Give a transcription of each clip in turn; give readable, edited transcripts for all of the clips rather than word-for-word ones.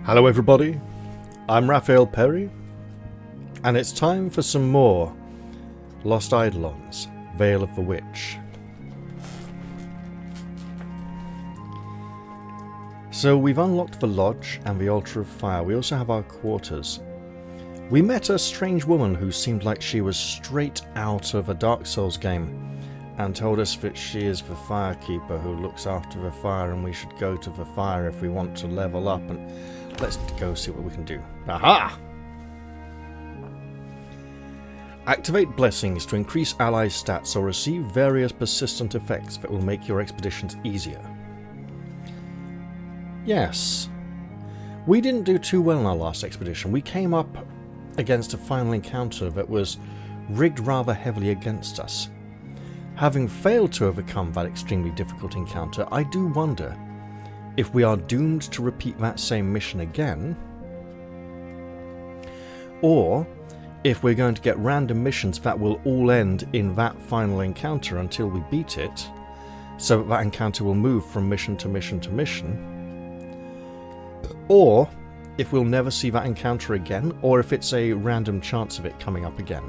Hello everybody, I'm Raphael Perry, and it's time for some more Lost Eidolons, Veil of the Witch. So we've unlocked the lodge and the altar of fire. We also have our quarters. We met a strange woman who seemed like she was straight out of a Dark Souls game and told us that she is the firekeeper who looks after the fire and we should go to the fire if we want to level up, and let's go see what we can do. Aha! Activate blessings to increase ally stats or receive various persistent effects that will make your expeditions easier. Yes. We didn't do too well in our last expedition. We came up against a final encounter that was rigged rather heavily against us. Having failed to overcome that extremely difficult encounter, I do wonder if we are doomed to repeat that same mission again, or if we're going to get random missions that will all end in that final encounter until we beat it, so that that encounter will move from mission to mission to mission, or if we'll never see that encounter again, or if it's a random chance of it coming up again.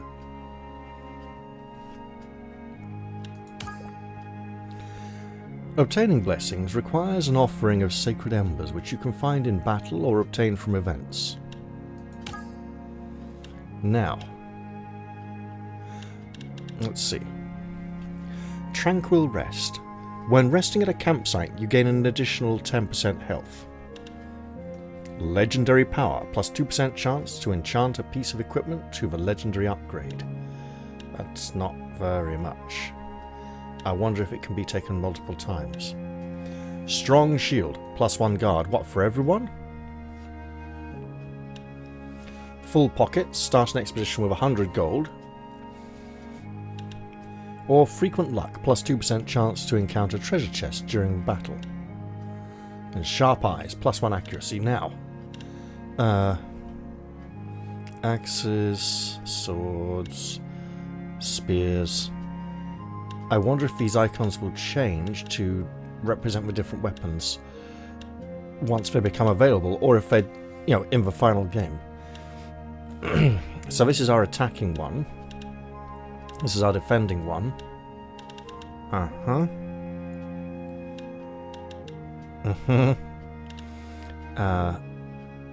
Obtaining blessings requires an offering of sacred embers, which you can find in battle or obtain from events. Now, let's see. Tranquil Rest. When resting at a campsite, you gain an additional 10% health. Legendary Power, plus 2% chance to enchant a piece of equipment to the legendary upgrade. That's not very much. I wonder if it can be taken multiple times. Strong Shield, plus 1 guard. What, for everyone? Full Pocket, start an expedition with 100 gold. Or Frequent Luck, plus 2% chance to encounter treasure chests during battle. And Sharp Eyes, plus 1 accuracy. Now, axes, swords, spears. I wonder if these icons will change to represent the different weapons once they become available, or if they're, in the final game. So this is our attacking one. This is our defending one.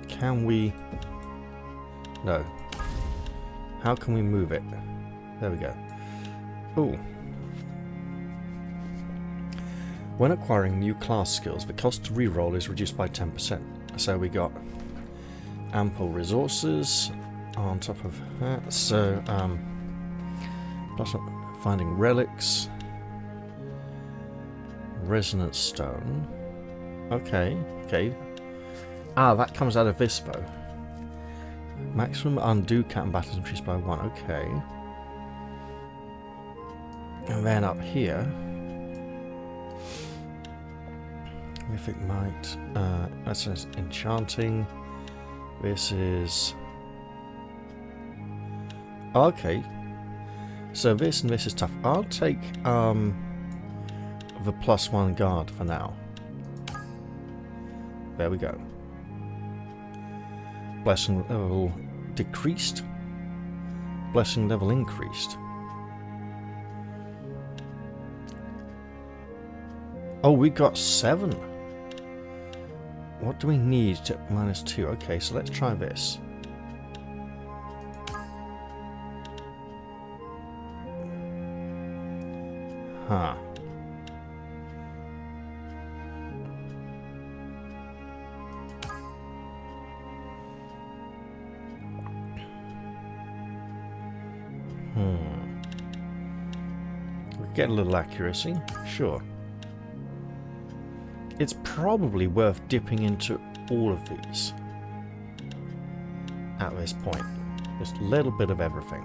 Can we... No. How can we move it? There we go. Ooh. When acquiring new class skills, the cost to reroll is reduced by 10%. So we got ample resources on top of that. So, plus finding relics, resonance stone. Okay. Ah, that comes out of this though. Maximum undo cat battles increased by 1. Okay. And then up here. Mythic Might, that says enchanting. This is... Okay. So this and this is tough. I'll take the plus 1 guard for now. There we go. Blessing level decreased. Blessing level increased. Oh, we got 7. What do we need to -2? Okay, so let's try this. Huh. We get a little accuracy, sure. It's probably worth dipping into all of these at this point. Just a little bit of everything.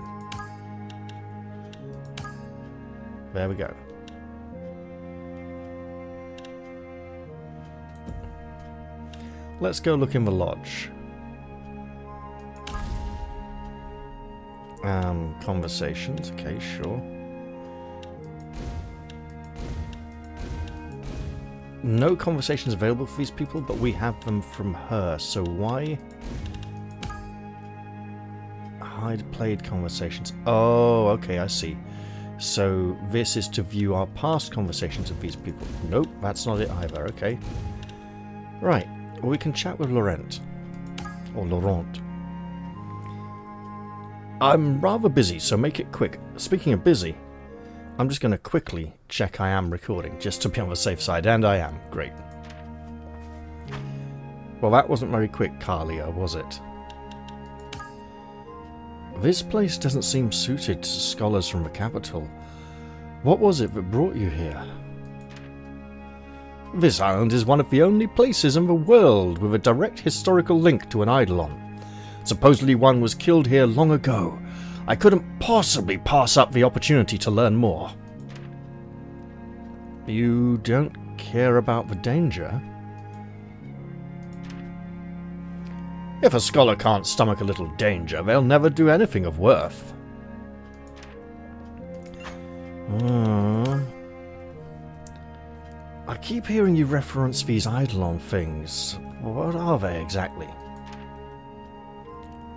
There we go. Let's go look in the lodge. Conversations, okay, sure. no conversations available for these people, but we have them from her, so why? Hide played conversations. Oh, okay, I see. So this is to view our past conversations with these people. Nope, that's not it either, okay. Right, well, we can chat with Laurent. Or Laurent. I'm rather busy, so make it quick. Speaking of busy, I'm just going to quickly check I am recording, just to be on the safe side, and I am. Great. Well, that wasn't very quick, Carlia, was it? This place doesn't seem suited to scholars from the capital. What was it that brought you here? This island is one of the only places in the world with a direct historical link to an Eidolon. Supposedly one was killed here long ago. I couldn't possibly pass up the opportunity to learn more. You don't care about the danger? If a scholar can't stomach a little danger, they'll never do anything of worth. I keep hearing you reference these Eidolon things. What are they exactly?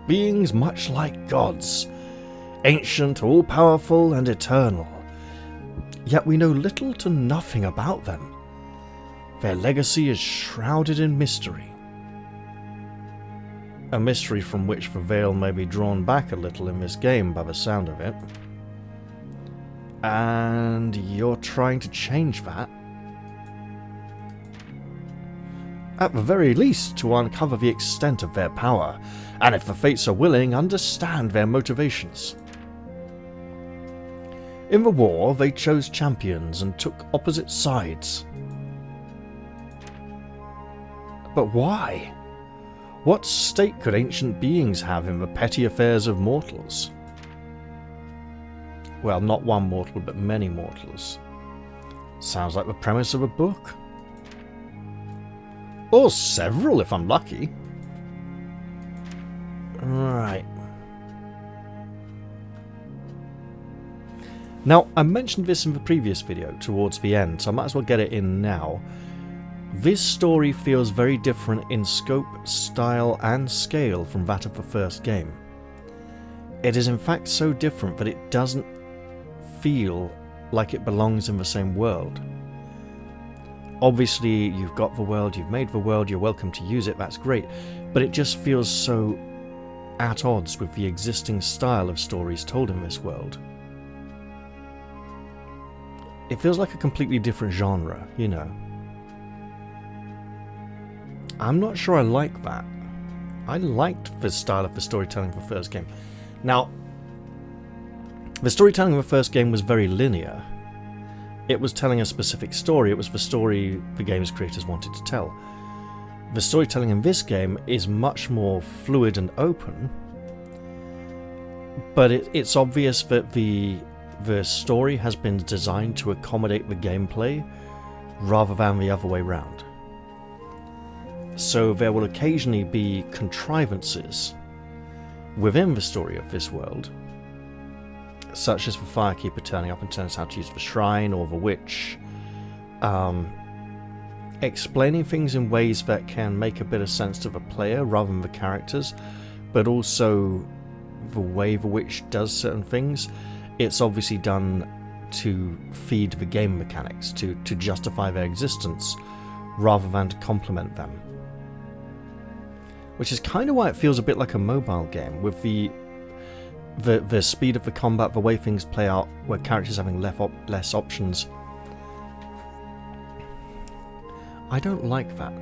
Beings much like gods, ancient, all-powerful, and eternal. Yet we know little to nothing about them. Their legacy is shrouded in mystery. A mystery from which the veil may be drawn back a little in this game by the sound of it. And you're trying to change that? At the very least, to uncover the extent of their power, and if the fates are willing, understand their motivations. In the war, they chose champions and took opposite sides. But why? What stake could ancient beings have in the petty affairs of mortals? Well, not one mortal, but many mortals. Sounds like the premise of a book. Or several, if I'm lucky. Right. Now, I mentioned this in the previous video, towards the end, so I might as well get it in now. This story feels very different in scope, style, and scale from that of the first game. It is in fact so different that it doesn't feel like it belongs in the same world. Obviously, you've got the world, you've made the world, you're welcome to use it, that's great, but it just feels so at odds with the existing style of stories told in this world. It feels like a completely different genre, you know. I'm not sure I like that. I liked the style of the storytelling for the first game. Now, the storytelling of the first game was very linear. It was telling a specific story, it was the story the game's creators wanted to tell. The storytelling in this game is much more fluid and open, but it's obvious that the story has been designed to accommodate the gameplay rather than the other way round. So there will occasionally be contrivances within the story of this world, such as the Firekeeper turning up and telling us how to use the shrine, or the witch explaining things in ways that can make a bit of sense to the player rather than the characters, but also the way the witch does certain things. It's obviously done to feed the game mechanics, to justify their existence rather than to complement them. Which is kind of why it feels a bit like a mobile game, with the speed of the combat, the way things play out, where characters having less options. I don't like that.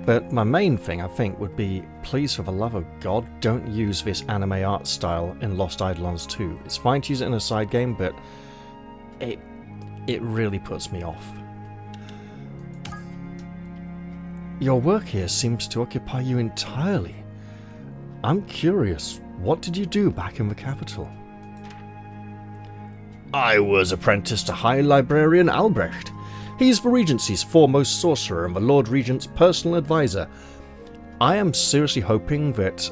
But my main thing, I think, would be, please for the love of God, don't use this anime art style in Lost Eidolons 2. It's fine to use it in a side game, but it really puts me off. Your work here seems to occupy you entirely. I'm curious, what did you do back in the capital? I was apprenticed to High Librarian Albrecht. He's the Regency's foremost sorcerer and the Lord Regent's personal advisor. I am seriously hoping that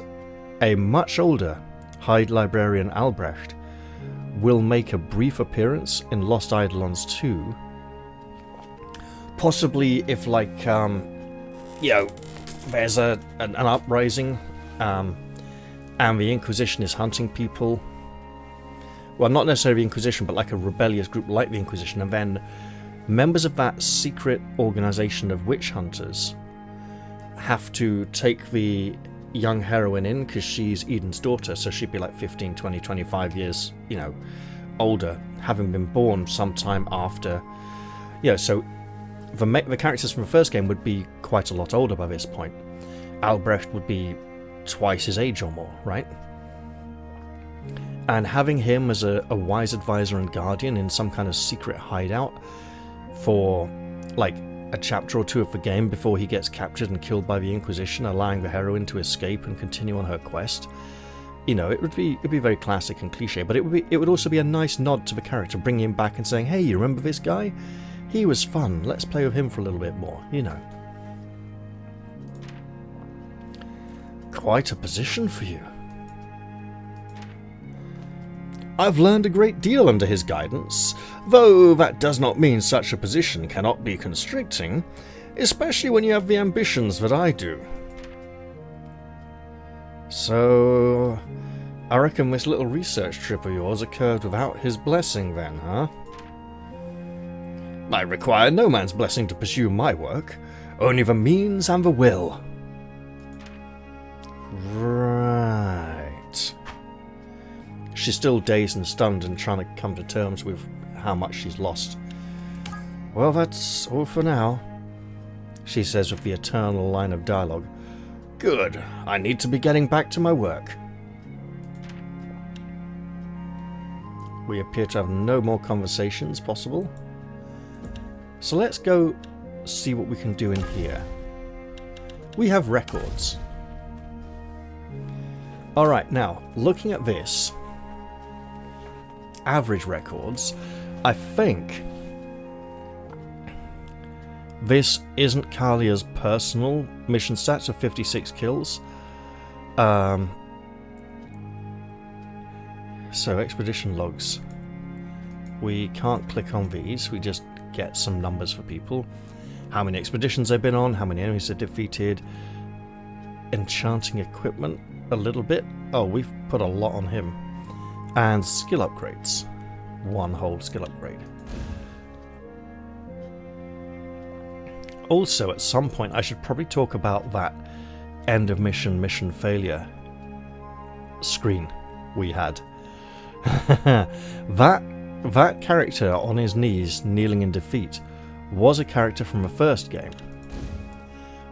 a much older High Librarian Albrecht will make a brief appearance in Lost Eidolons 2 Possibly if, like, you know, there's an uprising, and the Inquisition is hunting people. Well, not necessarily the Inquisition, but like a rebellious group like the Inquisition, and then members of that secret organization of witch hunters have to take the young heroine in, because she's Eden's daughter, so she'd be like 15, 20, 25 years, you know, older, having been born sometime after. Yeah, so the characters from the first game would be quite a lot older by this point. Albrecht would be twice his age or more, right? And having him as a wise advisor and guardian in some kind of secret hideout for like a chapter or two of the game before he gets captured and killed by the Inquisition, allowing the heroine to escape and continue on her quest. You know, it'd be very classic and cliche, but it would also be a nice nod to the character, bringing him back and saying, hey, you remember this guy? He was fun, let's play with him for a little bit more, you know. Quite a position for you. I've learned a great deal under his guidance, though that does not mean such a position cannot be constricting, especially when you have the ambitions that I do. So, I reckon this little research trip of yours occurred without his blessing then, huh? I require no man's blessing to pursue my work, only the means and the will. Right. She's still dazed and stunned and trying to come to terms with how much she's lost. Well, that's all for now, she says with the eternal line of dialogue. Good. I need to be getting back to my work. We appear to have no more conversations possible. So let's go see what we can do in here. We have records. Alright, now, looking at this, average records, I think this isn't Kalia's personal mission stats of 56 kills. So, expedition logs. We can't click on these, we just get some numbers for people. How many expeditions they've been on, how many enemies they've defeated. Enchanting equipment, a little bit. Oh, we've put a lot on him. And skill upgrades. One whole skill upgrade. Also, at some point, I should probably talk about that end of mission failure screen we had. That character on his knees, kneeling in defeat, was a character from the first game,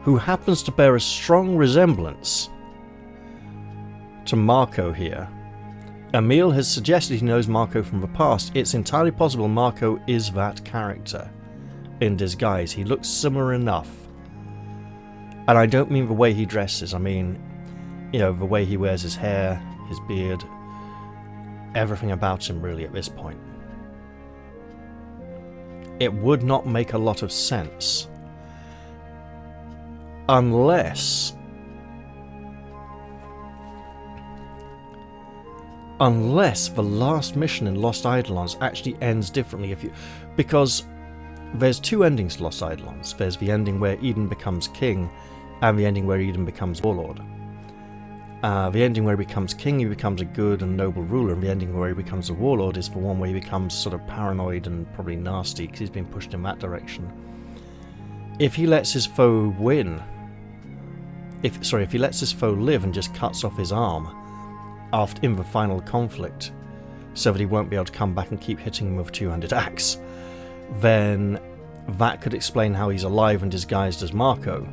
who happens to bear a strong resemblance to Marco here. Emil has suggested he knows Marco from the past. It's entirely possible Marco is that character in disguise. He looks similar enough. And I don't mean the way he dresses, I mean, you know, the way he wears his hair, his beard, everything about him really at this point. It would not make a lot of sense unless the last mission in Lost Eidolons actually ends differently. Because there's two endings to Lost Eidolons. There's the ending where Eden becomes king, and the ending where Eden becomes warlord. The ending where he becomes king, he becomes a good and noble ruler, and the ending where he becomes a warlord is the one where he becomes sort of paranoid and probably nasty because he's been pushed in that direction. If he lets his foe win, if he lets his foe live and just cuts off his arm in the final conflict, so that he won't be able to come back and keep hitting him with a two-handed axe, then that could explain how he's alive and disguised as Marco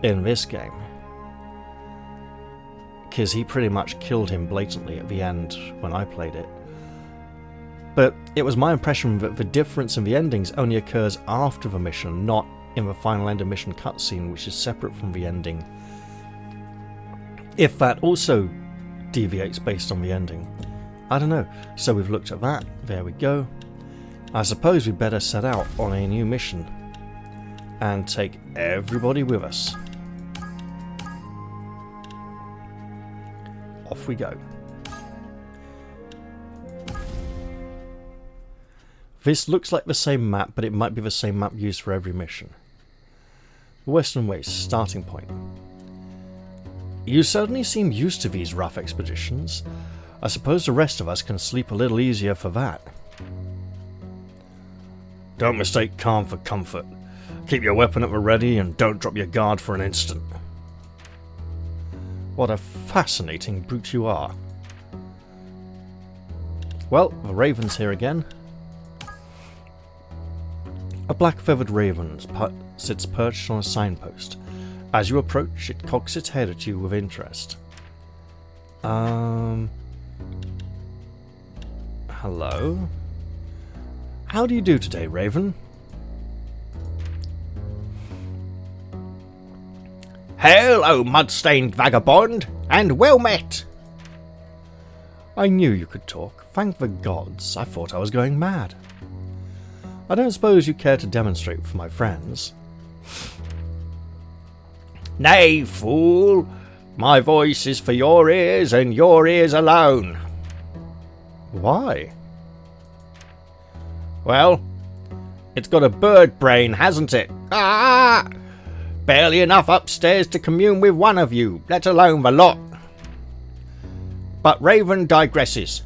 in this game. Because he pretty much killed him blatantly at the end when I played it. But it was my impression that the difference in the endings only occurs after the mission, not in the final end of mission cutscene, which is separate from the ending. If that also deviates based on the ending, I don't know. So we've looked at that, there we go. I suppose we'd better set out on a new mission and take everybody with us. Off we go. This looks like the same map, but it might be the same map used for every mission. Western Waste, starting point. You certainly seem used to these rough expeditions. I suppose the rest of us can sleep a little easier for that. Don't mistake calm for comfort. Keep your weapon at the ready and don't drop your guard for an instant. What a fascinating brute you are. Well, the raven's here again. A black-feathered raven sits perched on a signpost. As you approach, it cocks its head at you with interest. Hello? How do you do today, Raven? Hello, mud-stained vagabond, and well met! I knew you could talk. Thank the gods. I thought I was going mad. I don't suppose you care to demonstrate for my friends. Nay, fool! My voice is for your ears, and your ears alone. Why? Well, it's got a bird brain, hasn't it? Ah! Barely enough upstairs to commune with one of you, let alone the lot. But Raven digresses.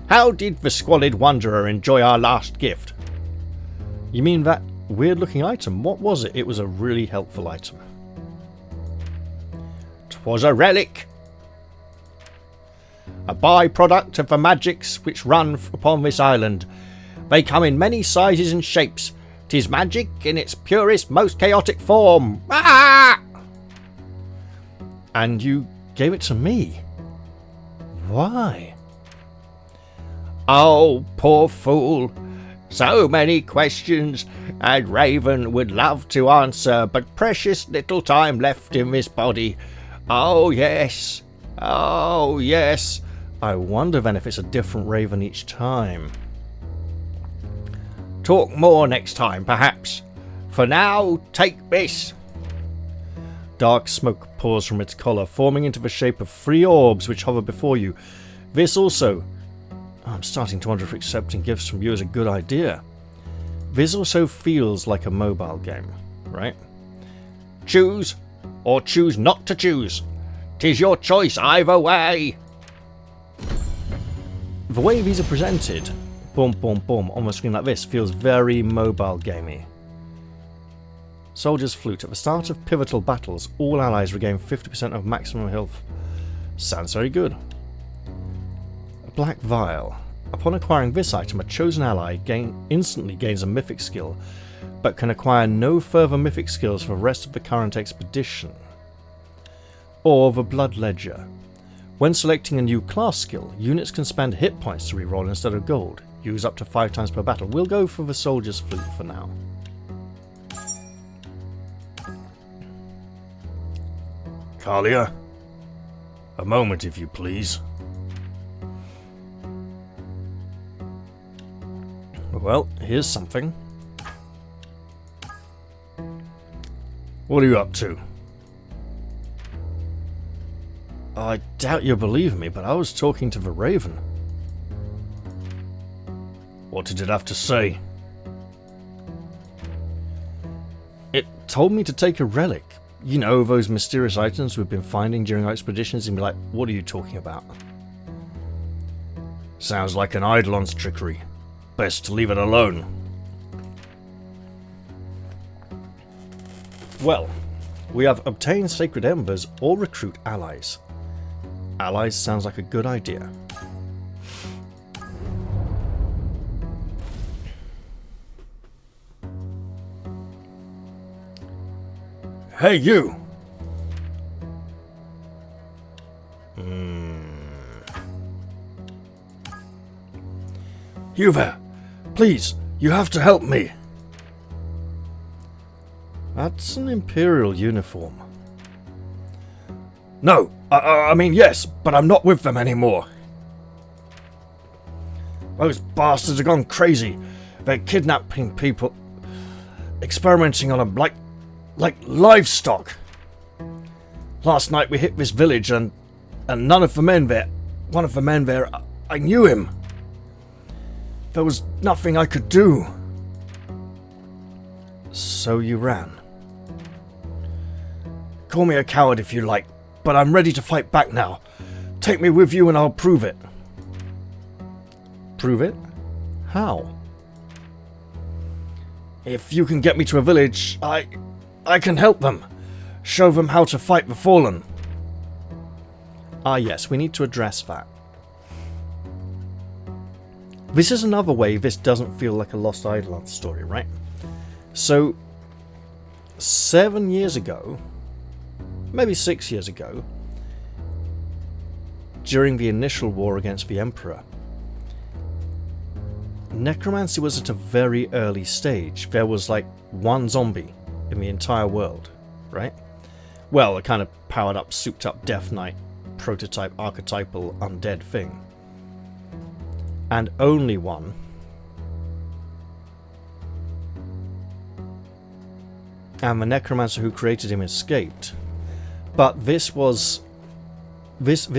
How did the squalid wanderer enjoy our last gift? You mean that weird-looking item? What was it? It was a really helpful item. 'Twas a relic. A by-product of the magics which run upon this island. They come in many sizes and shapes. 'Tis magic in its purest, most chaotic form. Ah! And you gave it to me? Why? Oh, poor fool. So many questions, and Raven would love to answer, but precious little time left in this body. Oh, yes. Oh, yes. I wonder then if it's a different Raven each time. Talk more next time, perhaps. For now, take this. Dark smoke pours from its collar, forming into the shape of 3 orbs which hover before you. This also... I'm starting to wonder if accepting gifts from you is a good idea. This also feels like a mobile game, right? Choose, or choose not to choose. 'Tis your choice either way. The way these are presented, boom, boom, boom, on the screen like this, feels very mobile gamey. Soldier's Flute. At the start of pivotal battles, all allies regain 50% of maximum health. Sounds very good. A Black Vial. Upon acquiring this item, a chosen ally instantly gains a mythic skill, but can acquire no further mythic skills for the rest of the current expedition. Or the Blood Ledger. When selecting a new class skill, units can spend hit points to reroll instead of gold. Use up to 5 times per battle. We'll go for the Soldier's Flute for now. Kalia? A moment, if you please. Well, here's something. What are you up to? I doubt you believe me, but I was talking to the Raven. What did it have to say? It told me to take a relic. You know, those mysterious items we've been finding during our expeditions, and be like, what are you talking about? Sounds like an Eidolons trickery. Best to leave it alone. Well, we have obtained sacred embers or recruit allies. Allies sounds like a good idea. Hey, you! You there! Please, you have to help me! That's an Imperial uniform. No, I mean yes, but I'm not with them anymore. Those bastards have gone crazy. They're kidnapping people, experimenting on them like livestock. Last night we hit this village and none of the men there, one of the men there, I knew him. There was nothing I could do. So you ran. Call me a coward if you like, but I'm ready to fight back now. Take me with you and I'll prove it. Prove it? How? If you can get me to a village, I can help them. Show them how to fight the fallen. Ah yes, we need to address that. This is another way this doesn't feel like a Lost Eidolons story, right? So, 7 years ago, maybe 6 years ago, during the initial war against the Emperor, necromancy was at a very early stage. There was like one zombie in the entire world, right? Well, a kind of powered up, souped up Death Knight prototype archetypal undead thing. And only one. And the necromancer who created him escaped. But this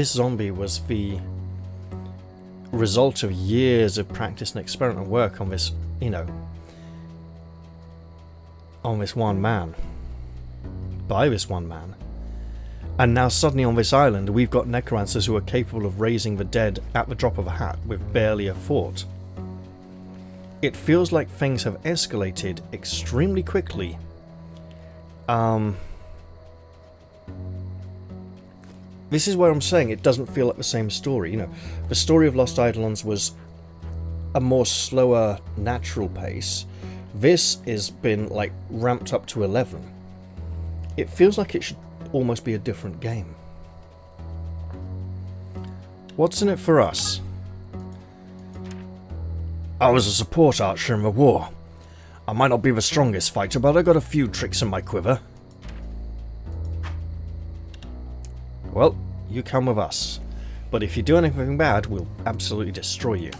zombie was the result of years of practice and experiment and work on this, on this one man. By this one man. And now suddenly on this island we've got necromancers who are capable of raising the dead at the drop of a hat with barely a thought. It feels like things have escalated extremely quickly. This is where I'm saying it doesn't feel like the same story. The story of Lost Eidolons was a more slower, natural pace. This has been like ramped up to 11. It feels like it should almost be a different game. What's in it for us? I was a support archer in the war. I might not be the strongest fighter, but I got a few tricks in my quiver. Well, you come with us. But if you do anything bad, we'll absolutely destroy you.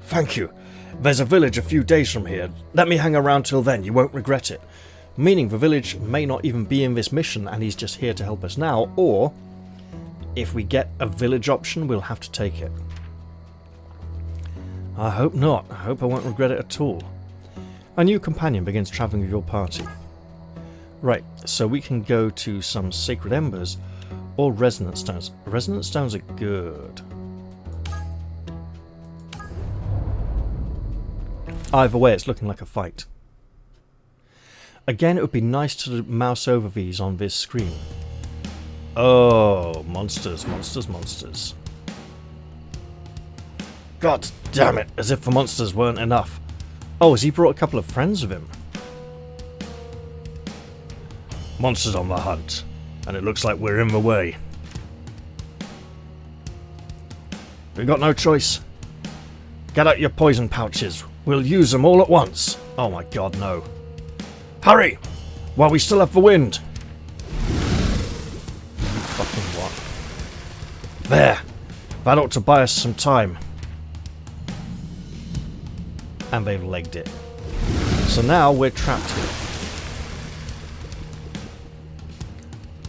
Thank you. There's a village a few days from here. Let me hang around till then, you won't regret it. Meaning the village may not even be in this mission and he's just here to help us now, or if we get a village option, we'll have to take it. I hope not. I hope I won't regret it at all. A new companion begins travelling with your party. Right, so we can go to some Sacred Embers or Resonance Stones. Resonance Stones are good. Either way, it's looking like a fight. Again, it would be nice to mouse over these on this screen. Oh, monsters, monsters, monsters. God damn it, as if the monsters weren't enough. Oh, has he brought a couple of friends with him? Monsters on the hunt, and it looks like we're in the way. We got no choice. Get out your poison pouches. We'll use them all at once. Oh my god, no. Hurry! While we still have the wind. Fucking what? There. That ought to buy us some time. And they've legged it. So now we're trapped here.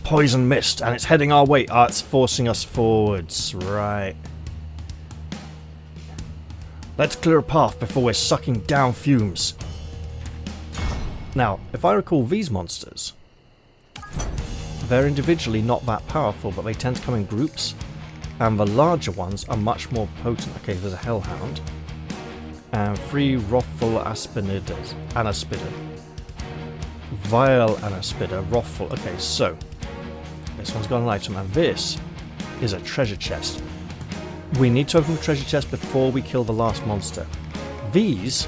Poison mist, and it's heading our way. Ah, it's forcing us forwards. Right. Let's clear a path before we're sucking down fumes. Now, if I recall these monsters, they're individually not that powerful, but they tend to come in groups, and the larger ones are much more potent. Okay, there's a Hellhound, and 3 Wrathful Aspinidas, Anaspida, Vile Anaspida, Wrathful. Okay, so this one's got an item, and this is a treasure chest. We need to open the treasure chest before we kill the last monster. These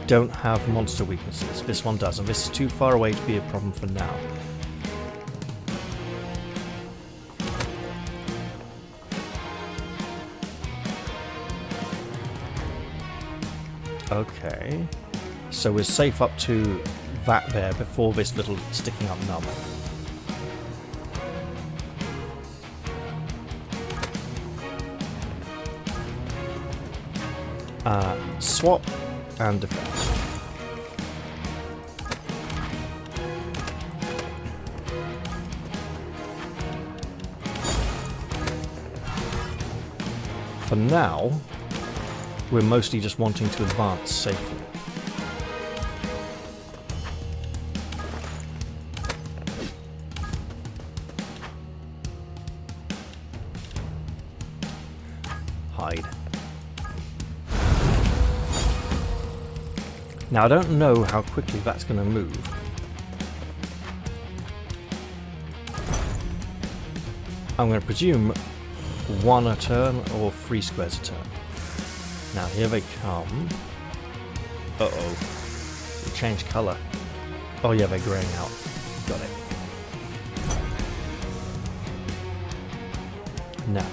don't have monster weaknesses. This one does, and this is too far away to be a problem for now. Okay, so we're safe up to that there before this little sticking up nub. Swap and defense. For now, We're mostly just wanting to advance safely. Hide. Now I don't know how quickly that's going to move. I'm going to presume 1 a turn or 3 squares a turn. Now here they come. Uh-oh. They changed colour. Oh yeah, they're greying out. Got it. Now.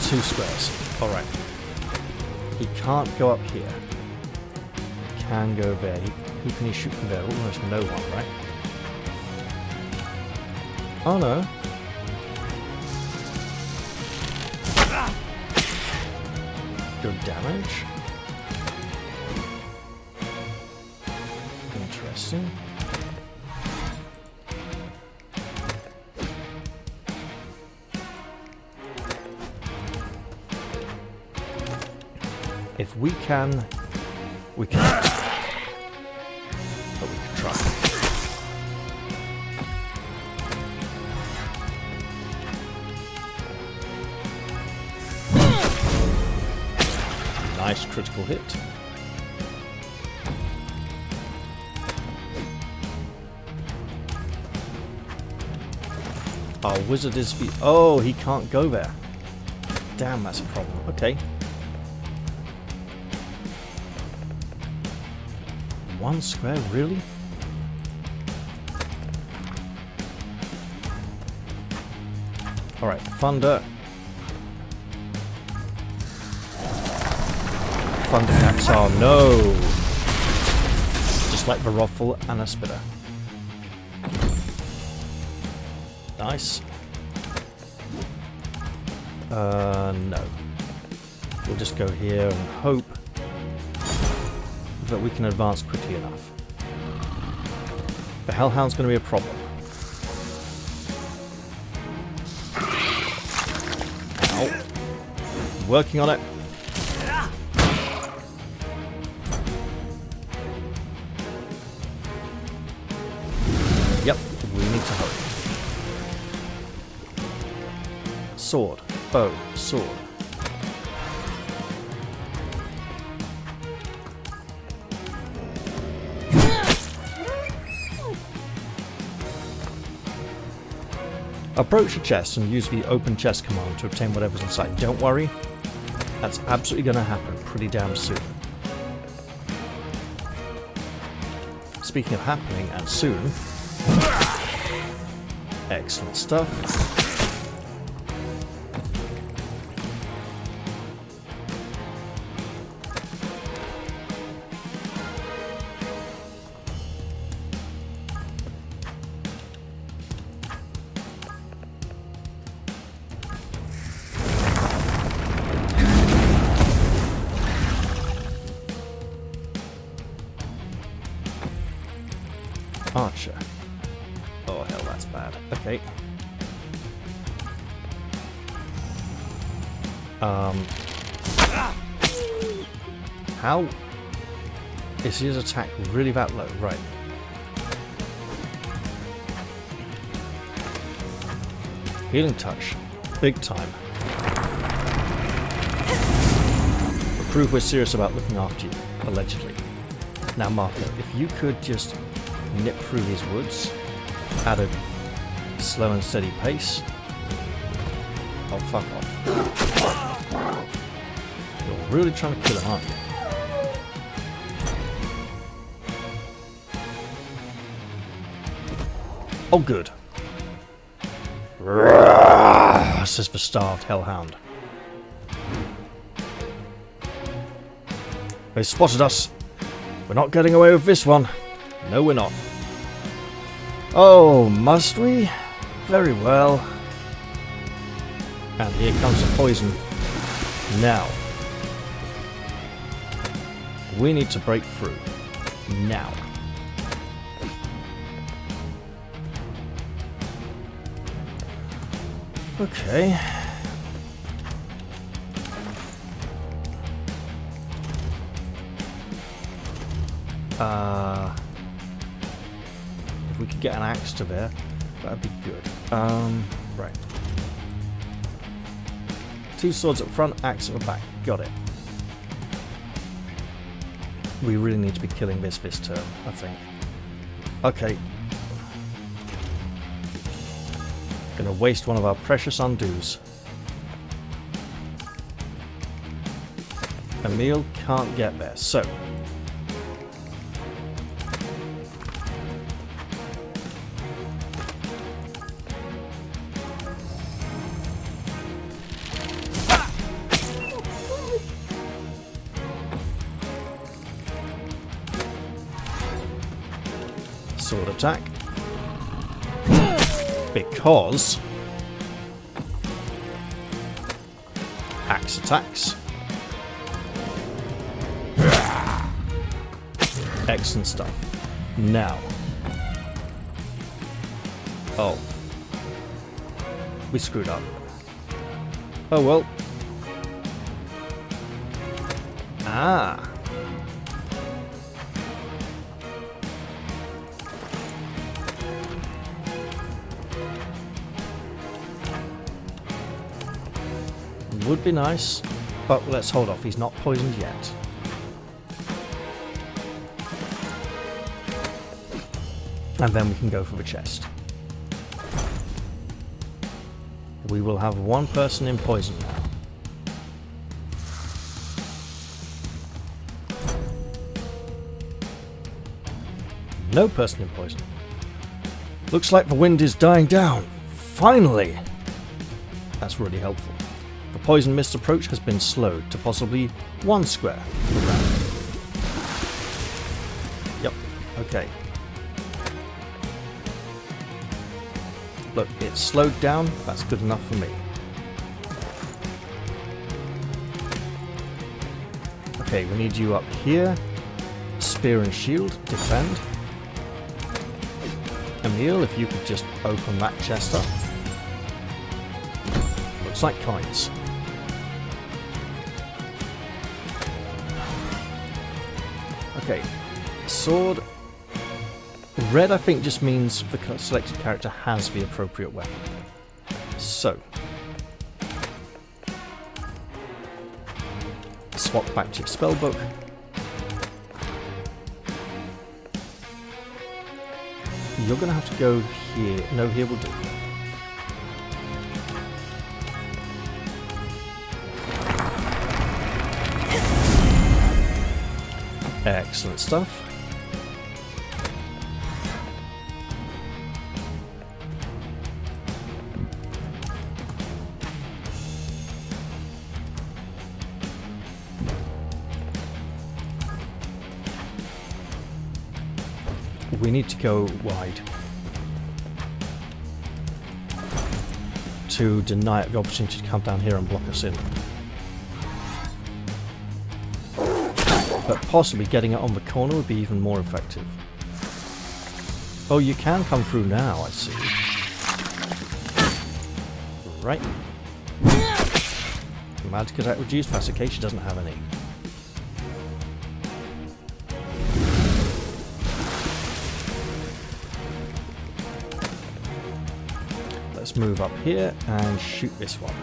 2 squares. Alright. He can't go up here. Can go there. Who can he shoot from there? Almost no one, right? Oh no. Good damage. Interesting. If we can, we can. But we can try. Nice critical hit. Our wizard is... Oh, he can't go there. Damn, that's a problem. Okay. 1 square, really? Alright, thunder. Thunder attacks are no! Just like the Ruffle and a Spitter. Nice. No. We'll just go here and hope that we can advance quickly enough. The Hellhound's going to be a problem. Ow. Working on it. Yep, we need to hurry. Sword, bow, sword. Approach the chest and use the open chest command to obtain whatever's inside. Don't worry, that's absolutely going to happen pretty damn soon. Speaking of happening and soon, excellent stuff. Archer. Oh hell, that's bad. Okay. How is his attack really that low? Right. Healing touch. Big time. Prove we're serious about looking after you, allegedly. Now Marco, if you could just nip through these woods at a slow and steady pace. Oh, fuck off. You're really trying to kill him, aren't you? Oh, good. Says the starved hellhound. They spotted us. We're not getting away with this one. No, we're not. Oh, must we? Very well. And here comes the poison. Now. We need to break through. Now. Okay. If we could get an axe to there, that'd be good. Right. 2 swords up front, axe at the back. Got it. We really need to be killing this turn, I think. Okay. Gonna waste one of our precious undos. Emil can't get there, so... sword attack. Because... axe attacks. Excellent stuff. Now. Oh. We screwed up. Oh well. Ah. Would be nice, but let's hold off. He's not poisoned yet. And then we can go for the chest. We will have one person in poison now. No person in poison. Looks like the wind is dying down. Finally! That's really helpful. The poison mist approach has been slowed to possibly 1 square around. Yep, okay. Look, it's slowed down, that's good enough for me. Okay, we need you up here. Spear and shield, defend. Emil, if you could just open that chest up. Looks like coins. Okay, sword. Red, I think, just means the selected character has the appropriate weapon. So, swap back to your spellbook. You're going to have to go here. No, here will do. Excellent stuff. We need to go wide to deny it the opportunity to come down here and block us in. But possibly getting it on the corner would be even more effective. Oh, you can come through now, I see. Right. Magic attack reduced, that's okay, she doesn't have any. Let's move up here and shoot this one.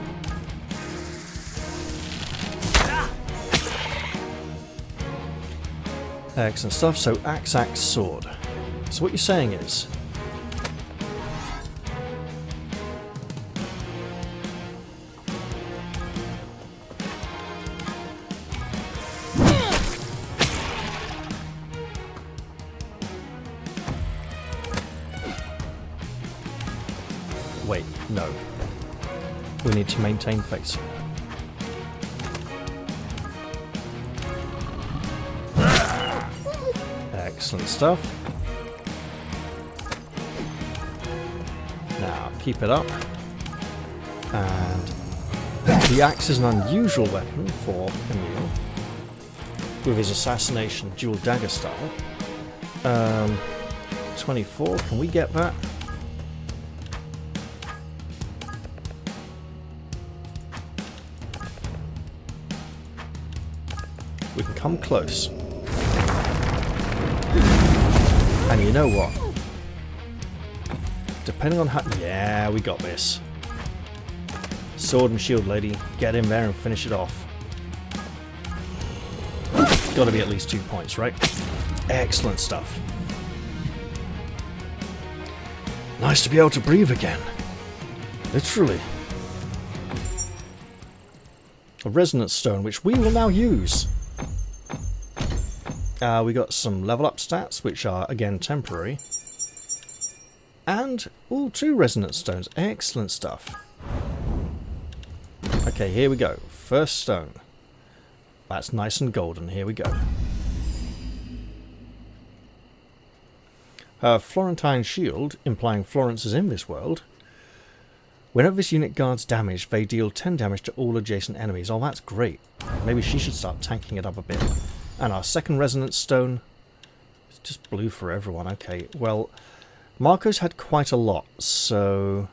Excellent stuff. So axe, sword. So what you're saying is... Wait, no. We need to maintain facing. Excellent stuff. Now, keep it up. And the axe is an unusual weapon for Emil, with his assassination dual dagger style. 24, can we get that? We can come close. And you know what? Depending on how... Yeah, we got this. Sword and shield lady. Get in there and finish it off. Got to be at least 2 points, right? Excellent stuff. Nice to be able to breathe again. Literally. A resonance stone, which we will now use. We got some level up stats, which are, again, temporary. And, ooh, 2 resonance stones. Excellent stuff. Okay, here we go. First stone. That's nice and golden. Here we go. Florentine shield, implying Florence is in this world. Whenever this unit guards damage, they deal 10 damage to all adjacent enemies. Oh, that's great. Maybe she should start tanking it up a bit. And our second resonance stone. It's just blue for everyone. Okay, well, Marco's had quite a lot, so...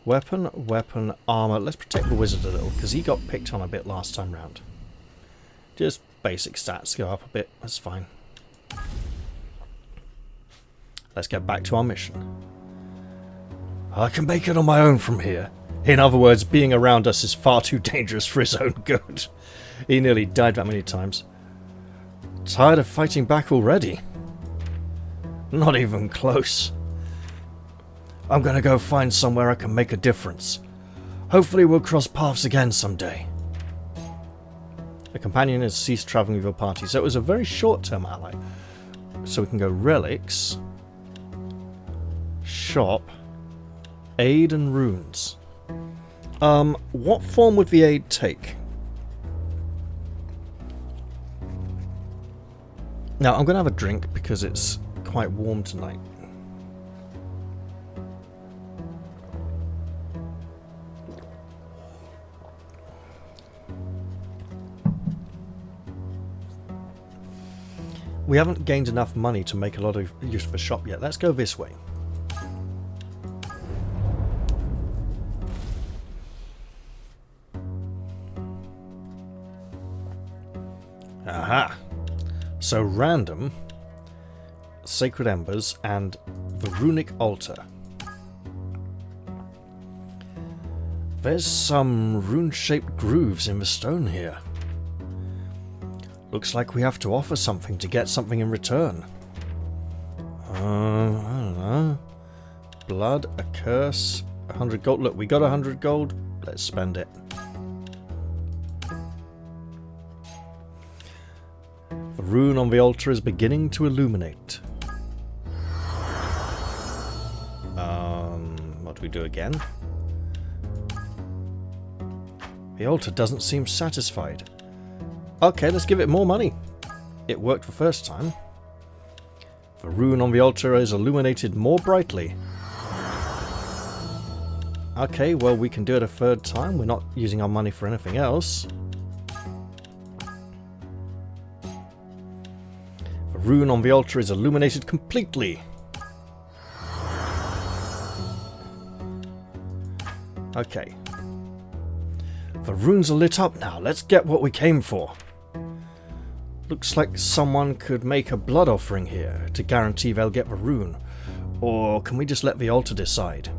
Weapon, weapon, armor. Let's protect the wizard a little, because he got picked on a bit last time round. Just basic stats go up a bit. That's fine. Let's get back to our mission. I can make it on my own from here. In other words, being around us is far too dangerous for his own good. He nearly died that many times. Tired of fighting back already? Not even close. I'm gonna go find somewhere I can make a difference. Hopefully we'll cross paths again someday. A companion has ceased travelling with your party, so it was a very short-term ally. So we can go relics, shop, aid and runes. What form would the aid take? Now I'm gonna have a drink because it's quite warm tonight. We haven't gained enough money to make a lot of use of a shop yet. Let's go this way. Aha! So random, sacred embers, and the runic altar. There's some rune-shaped grooves in the stone here. Looks like we have to offer something to get something in return. I don't know. Blood, a curse, 100 gold. Look, we got 100 gold. Let's spend it. The rune on the altar is beginning to illuminate. What do we do again? The altar doesn't seem satisfied. Okay, let's give it more money. It worked the first time. The rune on the altar is illuminated more brightly. Okay, well, we can do it a third time. We're not using our money for anything else. The rune on the altar is illuminated completely. Okay. The runes are lit up now. Let's get what we came for. Looks like someone could make a blood offering here to guarantee they'll get the rune. Or can we just let the altar decide?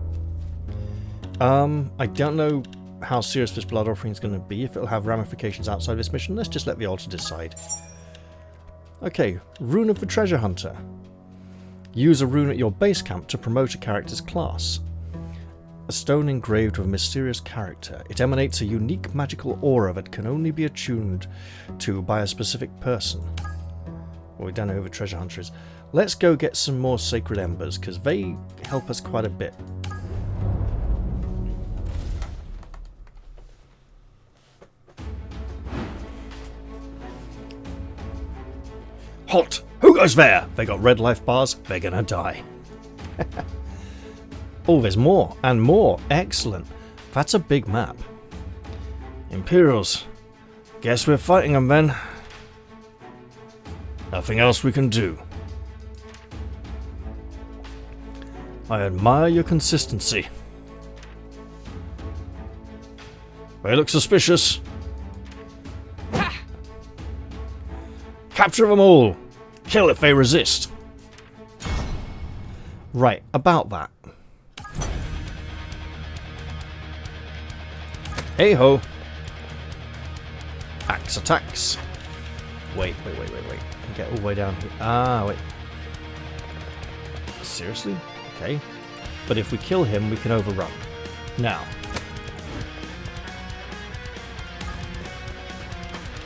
I don't know how serious this blood offering is going to be, if it'll have ramifications outside this mission. Let's just let the altar decide. Okay, Rune of the Treasure Hunter. Use a rune at your base camp to promote a character's class. A stone engraved with a mysterious character. It emanates a unique magical aura that can only be attuned to by a specific person. Well, we don't know who the treasure hunter is. Let's go get some more sacred embers, because they help us quite a bit. Halt! Who goes there? They got red life bars. They're gonna die. Oh, there's more and more. Excellent. That's a big map. Imperials. Guess we're fighting them then. Nothing else we can do. I admire your consistency. They look suspicious. Capture them all. Kill if they resist. Right, about that. Hey-ho. Axe attacks. Wait. Get all the way down here. Ah, wait. Seriously? Okay. But if we kill him, we can overrun. Now.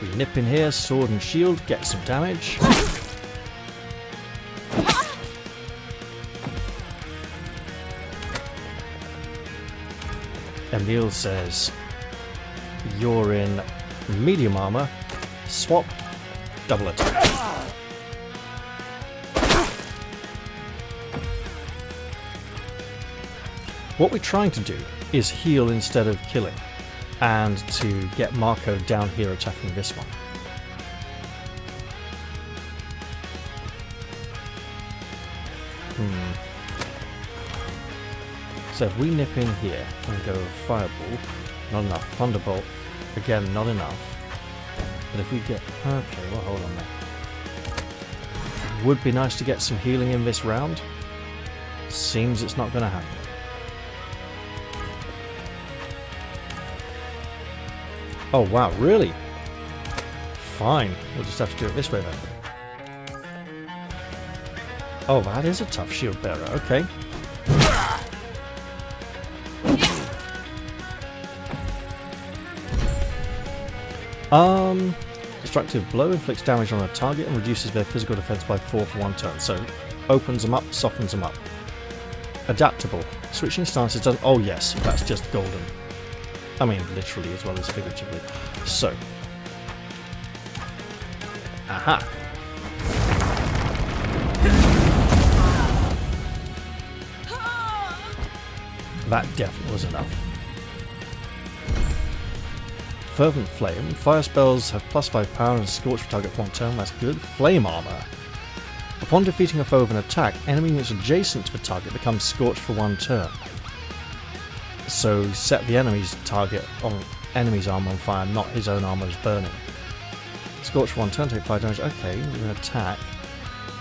We nip in here, sword and shield, get some damage. Emil says, you're in medium armor, swap, double attack. What we're trying to do is heal instead of killing, and to get Marco down here attacking this one. So if we nip in here and go Fireball, not enough. Thunderbolt, again, not enough. But if we get... Okay, well, hold on there. Would be nice to get some healing in this round. Seems it's not going to happen. Oh, wow, really? Fine, we'll just have to do it this way then. Oh, that is a tough shield bearer, okay. Destructive blow inflicts damage on a target and reduces their physical defense by 4 for 1 turn. So, opens them up, softens them up. Adaptable. Switching stances doesn't... Oh yes, that's just golden. I mean, literally as well as figuratively. So. Aha. That definitely was enough. Fervent Flame. Fire spells have +5 power and scorch for target for 1 turn. That's good. Flame armor. Upon defeating a foe with an attack, enemy units adjacent to the target become scorched for 1 turn. So set the enemy's target on enemy's armor on fire, not his own armor is burning. Scorch for 1 turn, take 5 damage. Okay, with an attack.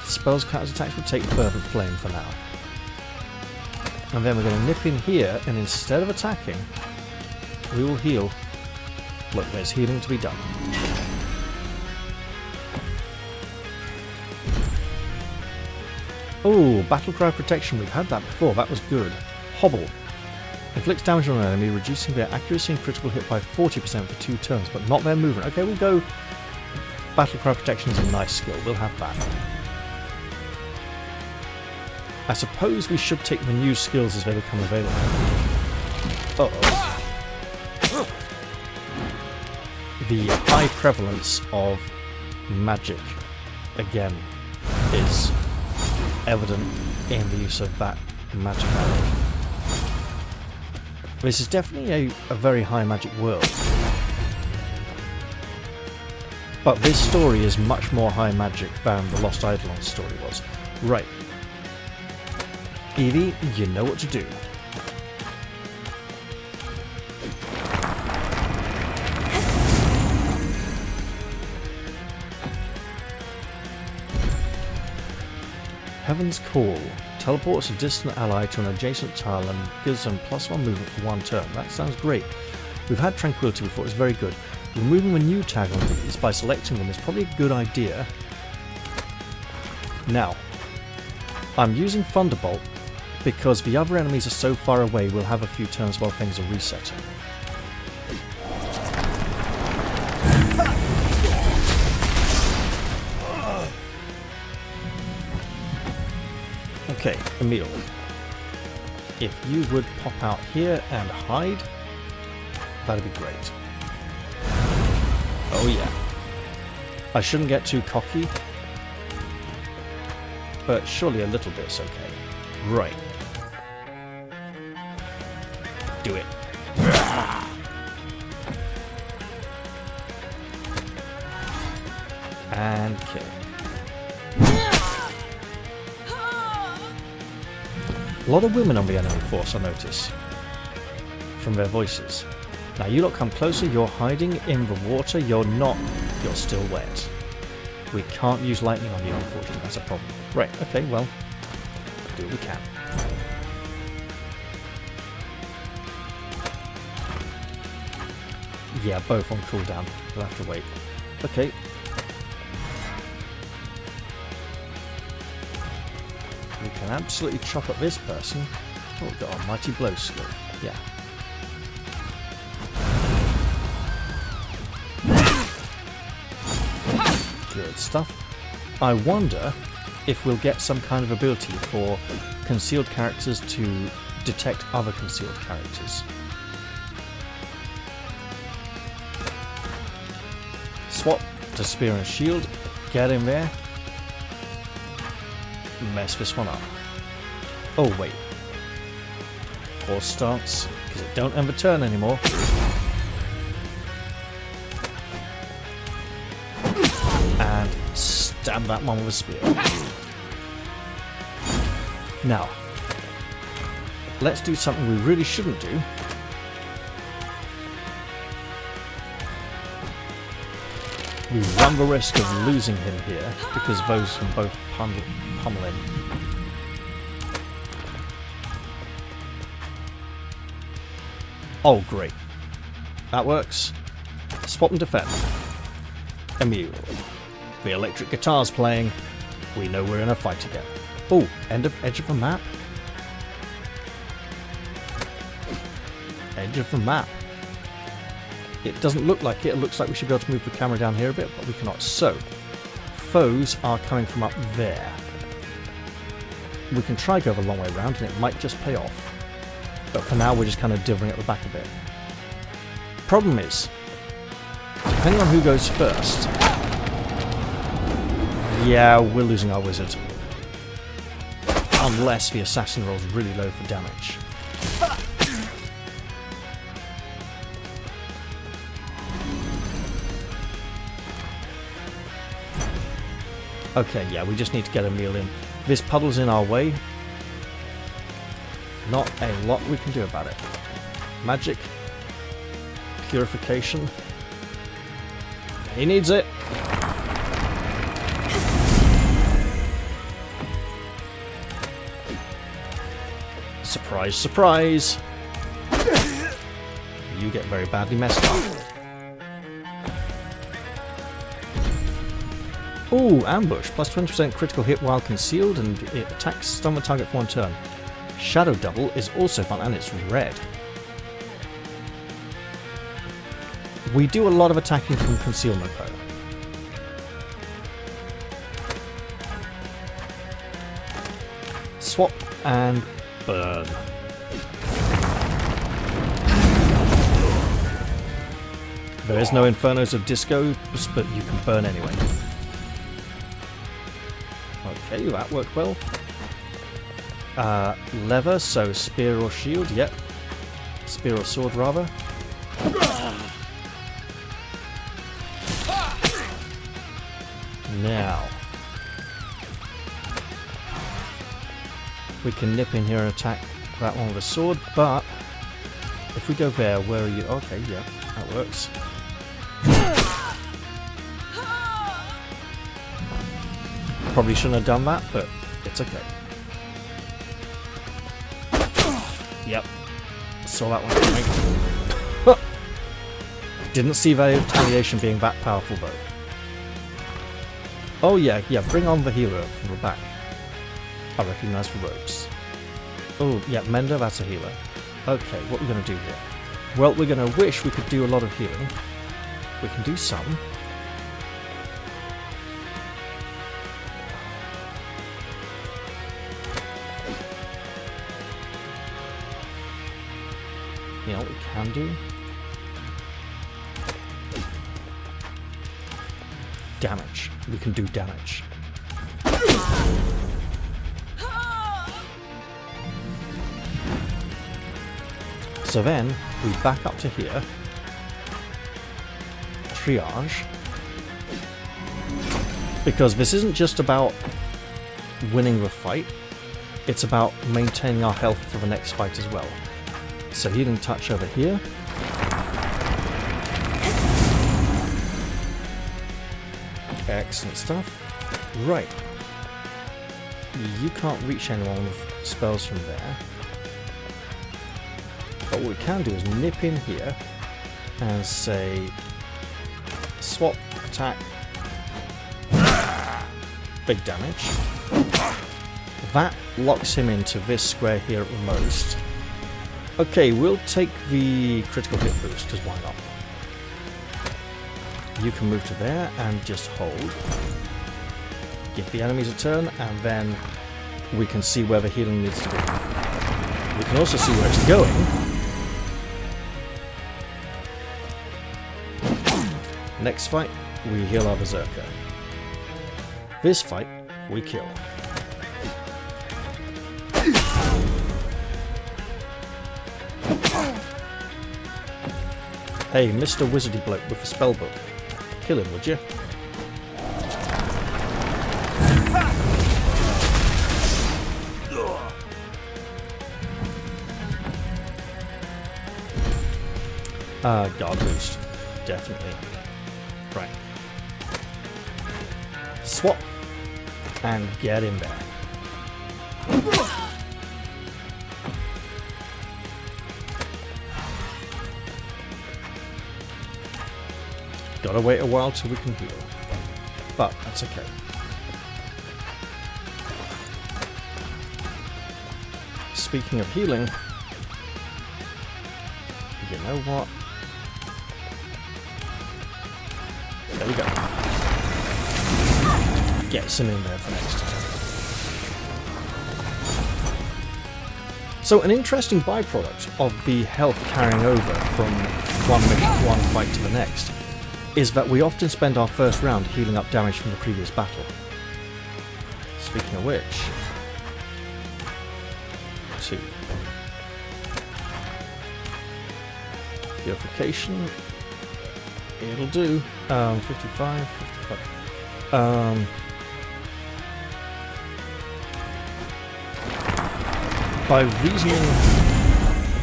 Spells counters attacks will take Fervent Flame for now. And then we're going to nip in here, and instead of attacking, we will heal. Look, there's healing to be done. Oh, Battle Cry Protection. We've had that before. That was good. Hobble. Inflicts damage on an enemy, reducing their accuracy and critical hit by 40% for 2 turns, but not their movement. Okay, we'll go... Battle Cry Protection is a nice skill. We'll have that. I suppose we should take the new skills as they become available. Uh-oh. The high prevalence of magic, again, is evident in the use of that magic arrow. This is definitely a very high magic world. But this story is much more high magic than the Lost Eidolons story was. Right. Evie, you know what to do. Heaven's Call. Teleports a distant ally to an adjacent tile and gives them +1 movement for 1 turn. That sounds great. We've had Tranquility before, it's very good. Removing the new tag on these by selecting them is probably a good idea. Now, I'm using Thunderbolt because the other enemies are so far away we'll have a few turns while things are resetting. Okay, Emil. If you would pop out here and hide, that'd be great. Oh yeah. I shouldn't get too cocky, but surely a little bit's okay. Right. Do it. And kill. A lot of women on the enemy force, I notice, from their voices. Now you lot come closer, you're hiding in the water, you're not, you're still wet. We can't use lightning on you, unfortunately, that's a problem. Right, okay, well, do what we can. Yeah, both on cooldown. We'll have to wait. Okay. We can absolutely chop at this person. Oh, we've got a mighty blow skill. Yeah. Good stuff. I wonder if we'll get some kind of ability for concealed characters to detect other concealed characters. Swap to spear and shield. Get in there. Mess this one up. Oh wait. Horse stance, because it don't ever turn anymore. And stab that one with a spear. Now, let's do something we really shouldn't do. We run the risk of losing him here, because those can both pummel him. Oh, great. That works. Swap and defend. Immune. The electric guitar's playing. We know we're in a fight again. Oh, edge of the map? Edge of the map. It doesn't look like it. It looks like we should be able to move the camera down here a bit, but we cannot. So, foes are coming from up there. We can try go the long way around, and it might just pay off. But for now, we're just kind of dithering at the back a bit. Problem is, depending on who goes first... Yeah, we're losing our wizard. Unless the assassin rolls really low for damage. Okay, yeah, we just need to get a meal in. This puddle's in our way. Not a lot we can do about it. Magic. Purification. He needs it. Surprise, surprise. You get very badly messed up. Ooh, ambush. Plus 20% critical hit while concealed, and it attacks stun the target for one turn. Shadow double is also fun, and it's red. We do a lot of attacking from concealment though. Swap and burn. There is no Infernos of Disco, but you can burn anyway. Okay, that worked well. Lever, so spear or shield, yep. Spear or sword, rather. Now, we can nip in here and attack that one with a sword, but if we go there, where are you? Okay, yeah, that works. Probably shouldn't have done that, but it's okay. Yep. Saw that one coming. Didn't see the retaliation being that powerful though. Oh yeah, bring on the healer from the back. I recognise the ropes. Oh yeah, Mender, that's a healer. Okay, what are we going to do here? Well, we're going to wish we could do a lot of healing. We can do some. You know what we can do? Damage. We can do damage. So then, we back up to here. Triage. Because this isn't just about winning the fight, it's about maintaining our health for the next fight as well. So healing touch over here. Excellent stuff. Right. you can't reach anyone with spells from there. But what we can do is nip in here and say swap, attack, big damage. That locks him into this square here at the most. Okay, we'll take the critical hit boost, because why not? You can move to there and just hold. Give the enemies a turn, and then we can see where the healing needs to be. We can also see where it's going. Next fight, we heal our Berserker. This fight, we kill. Hey, Mr. Wizardy bloke with the spellbook. Kill him, would you? Guard boost. Definitely. Right. Swap. And get in there. Gotta wait a while till we can heal. But that's okay. Speaking of healing, you know what? There we go. Get some in there for next time. So an interesting byproduct of the health carrying over from one fight to the next is that we often spend our first round healing up damage from the previous battle. Speaking of which, 2. Purification, it'll do. 55. By reasoning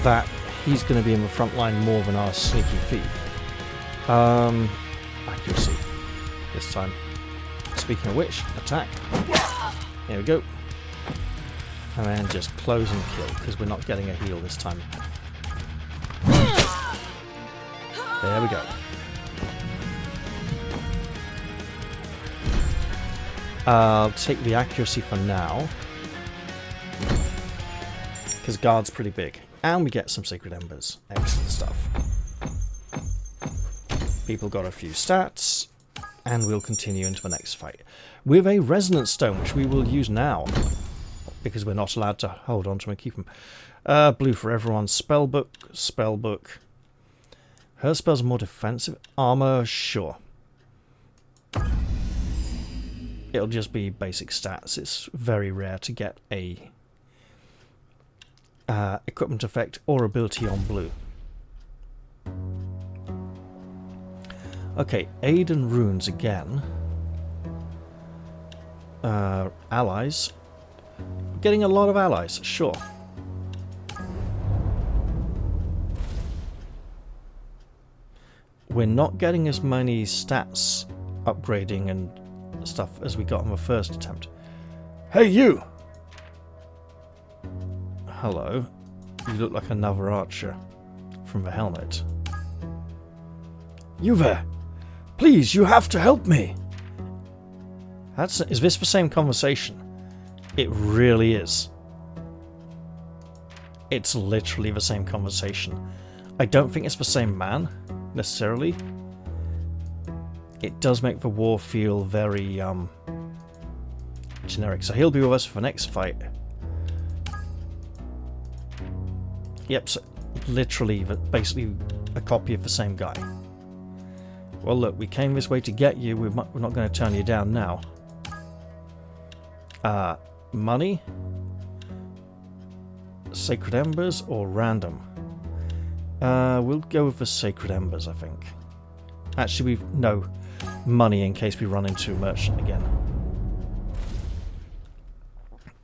that he's going to be in the front line more than our sneaky thief. Accuracy this time. Speaking of which, attack. There we go. And then just close and kill, because we're not getting a heal this time. There we go. I'll take the accuracy for now, because guard's pretty big. And we get some Sacred Embers. Excellent stuff. People got a few stats, and we'll continue into the next fight with a Resonance Stone, which we will use now, because we're not allowed to hold on to them and keep them. Blue for everyone. Spellbook. Her spells are more defensive. Armor, sure. It'll just be basic stats. It's very rare to get a equipment effect or ability on blue. Okay, aid and runes again. Allies. Getting a lot of allies, sure. We're not getting as many stats upgrading and stuff as we got on the first attempt. Hey, you! Hello. You look like another archer from the helmet. You there! Please, you have to help me! Is this the same conversation? It really is. It's literally the same conversation. I don't think it's the same man, necessarily. It does make the war feel very, generic. So he'll be with us for the next fight. Yep, so literally, basically a copy of the same guy. Well, look, we came this way to get you. We're not going to turn you down now. Money? Sacred Embers or random? We'll go with the Sacred Embers, I think. Actually, no money in case we run into a merchant again.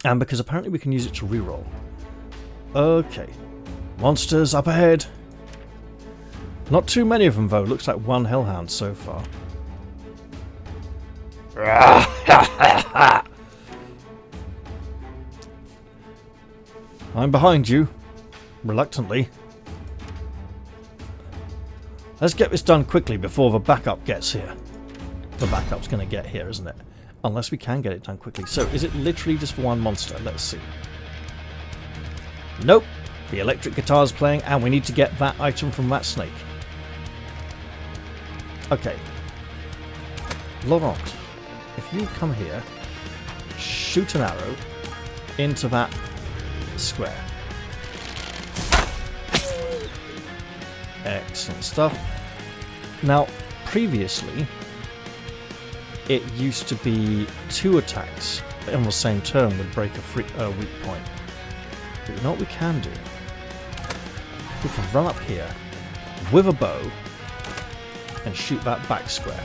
And because apparently we can use it to reroll. Okay. Monsters up ahead. Not too many of them, though. Looks like one Hellhound so far. I'm behind you. Reluctantly. Let's get this done quickly before the backup gets here. The backup's going to get here, isn't it? Unless we can get it done quickly. So, is it literally just for one monster? Let's see. Nope. The electric guitar's playing, and we need to get that item from that snake. Okay. Laurent, if you come here, shoot an arrow into that square. Excellent stuff. Now, previously, it used to be 2 attacks on the same turn would break a weak point. But you know what we can do? We can run up here with a bow and shoot that back square.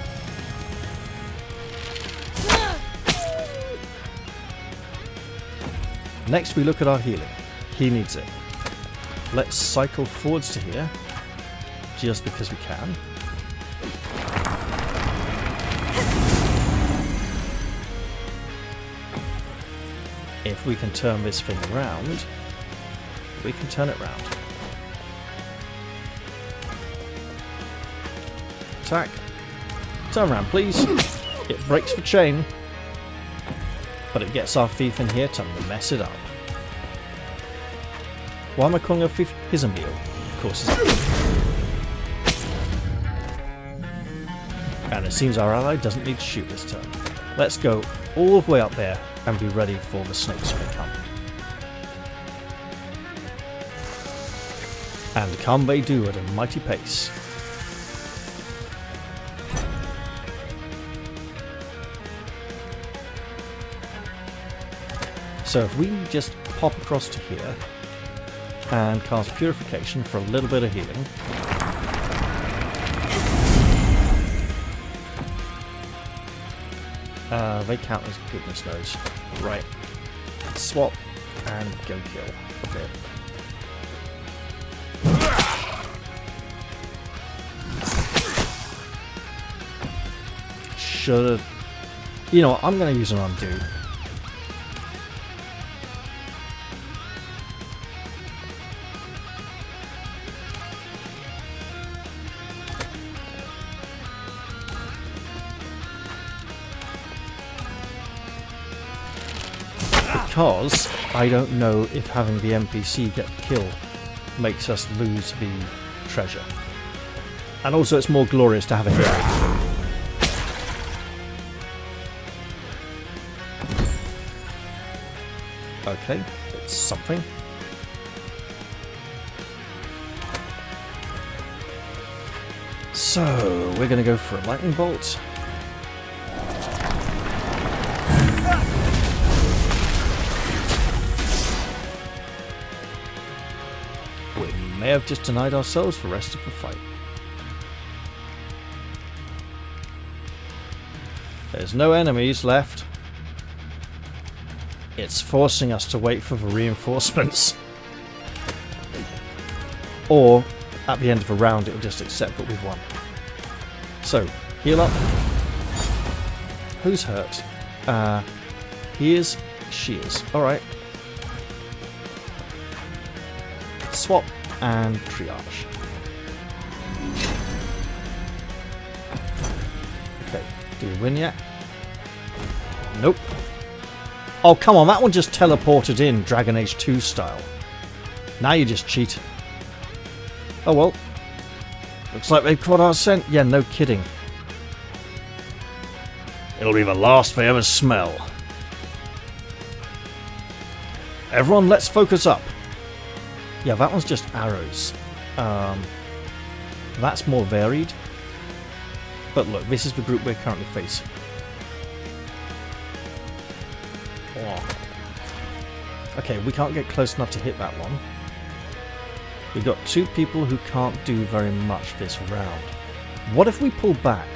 Next we look at our healing. He needs it. Let's cycle forwards to here, just because we can. If we can turn this thing around, we can turn it round. Attack. Turn around, please. It breaks the chain, but it gets our thief in here to mess it up. Why am I calling her thief? Here's a meal. Of course it's and it seems our ally doesn't need to shoot this turn. Let's go all the way up there and be ready for the snakes when they come. And come they do at a mighty pace. So if we just pop across to here and cast Purification for a little bit of healing. They count as goodness knows. Right. Swap and go kill. Okay. Should've... You know what, I'm going to use an undo. Because I don't know if having the NPC get the kill makes us lose the treasure. And also it's more glorious to have a hero. Okay, it's something. So, we're going to go for a lightning bolt. We may have just denied ourselves the rest of the fight. There's no enemies left. It's forcing us to wait for the reinforcements. Or, at the end of a round, it will just accept that we've won. So, heal up. Who's hurt? He is. She is. Alright. Swap and triage. Okay, do we win yet? Nope. Oh, come on, that one just teleported in Dragon Age 2 style. Now you just cheated. Oh well. Looks like they've caught our scent. Yeah, no kidding. It'll be the last they ever smell. Everyone, let's focus up. Yeah, that one's just arrows. That's more varied. But look, this is the group we're currently facing. Oh. Okay, we can't get close enough to hit that one. We've got 2 people who can't do very much this round. What if we pull back?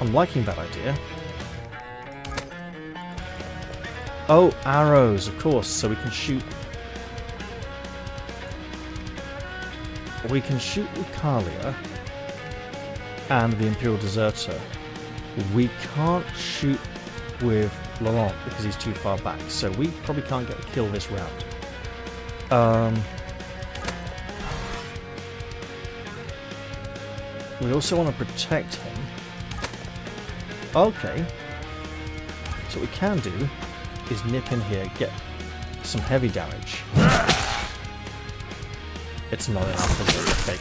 I'm liking that idea. Oh, arrows, of course, so we can shoot. We can shoot with Kalia and the Imperial Deserter. We can't shoot with Laurent because he's too far back. So we probably can't get a kill this round. We also want to protect him. Okay. So what we can do is nip in here, get some heavy damage. It's not enough, is it? Okay.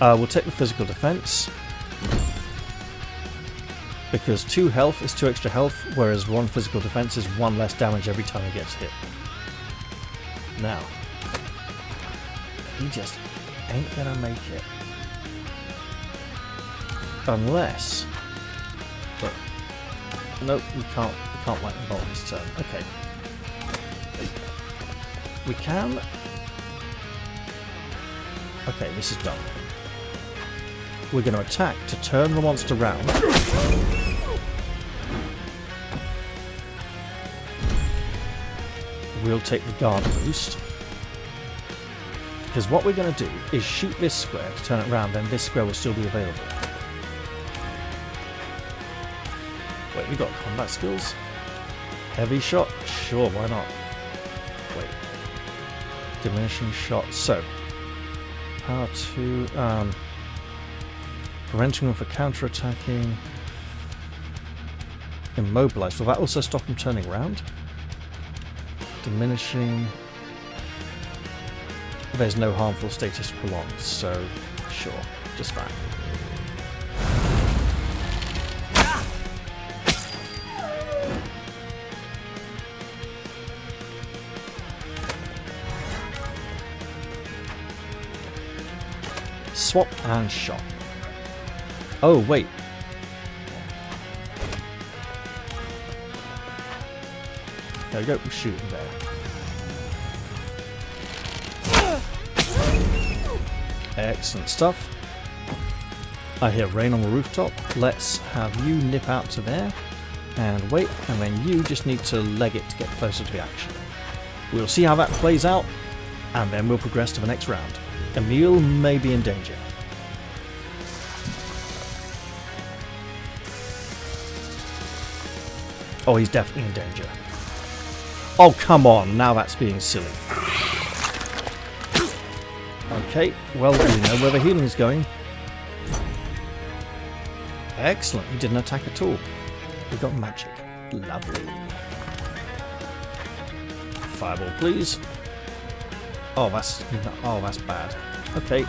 We'll take the physical defense. Because 2 health is 2 extra health, whereas 1 physical defense is 1 less damage every time he gets hit. Now, he just ain't gonna make it. Unless... But, nope, we can't lightning bolt this turn. Okay. We can... Okay, this is done. We're going to attack to turn the monster round. We'll take the guard boost. Because what we're going to do is shoot this square to turn it round, then this square will still be available. Wait, we got combat skills? Heavy shot? Sure, why not? Wait. Diminishing shot. So, power 2, preventing them from counter-attacking. Immobilized. Will that also stop them turning around? Diminishing. There's no harmful status prolonged, so sure, just fine. Swap and shot. Oh, wait. There we go, we're shooting there. Excellent stuff. I hear rain on the rooftop. Let's have you nip out to there and wait, and then you just need to leg it to get closer to the action. We'll see how that plays out, and then we'll progress to the next round. Emile may be in danger. Oh, he's definitely in danger. Oh, come on, now that's being silly. Okay, well, we know where the healing is going. Excellent, he didn't attack at all. We got magic. Lovely. Fireball, please. Oh, that's bad. Okay.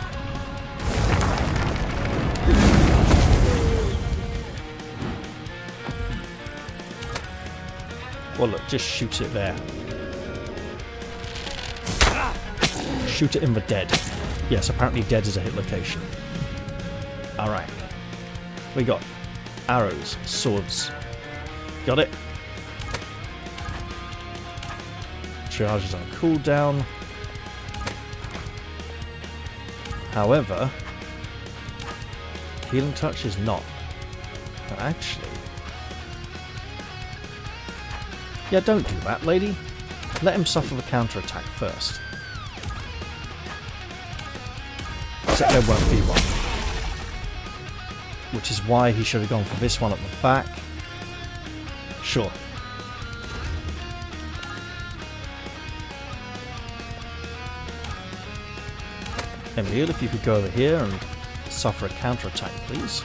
Well, look, just shoot it there. Shoot it in the dead. Yes, apparently dead is a hit location. Alright. We got arrows, swords. Got it. Triage is on cooldown. However, healing touch is not. But actually... Yeah, don't do that, lady. Let him suffer the counter-attack first. Except there won't be one. Which is why he should have gone for this one at the back. Sure. Emile, if you could go over here and suffer a counter-attack, please.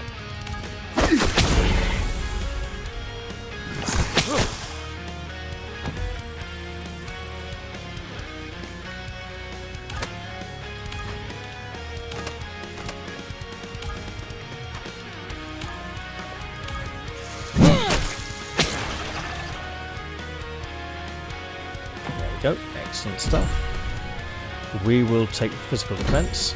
There we go, excellent stuff. We will take physical defense.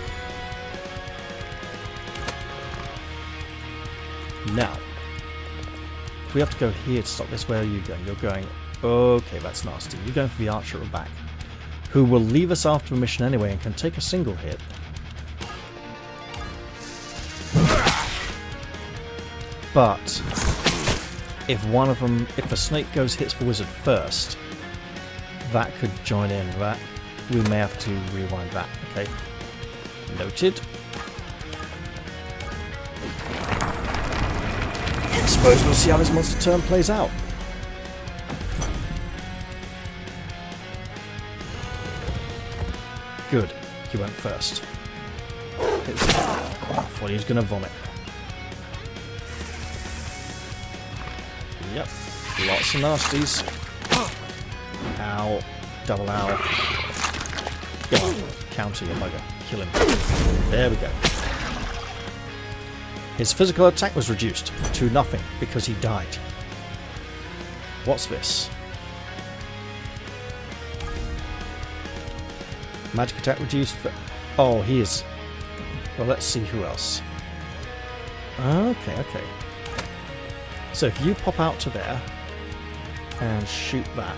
Now, if we have to go here to stop this, where are you going? You're going... Okay, that's nasty. You're going for the archer at the back, who will leave us after the mission anyway and can take a single hit. But, if one of them... If the snake goes hits the wizard first, that could join in. That we may have to rewind that. Okay. Noted. suppose we'll see how this monster turn plays out. Good. He went first. I thought he was going to vomit. Yep. Lots of nasties. Ow. Double ow. Come on. Counter your bugger. Kill him. There we go. His physical attack was reduced to nothing because he died. What's this? Magic attack reduced for... Oh, he is... Well, let's see who else. Okay, okay. So if you pop out to there and shoot that,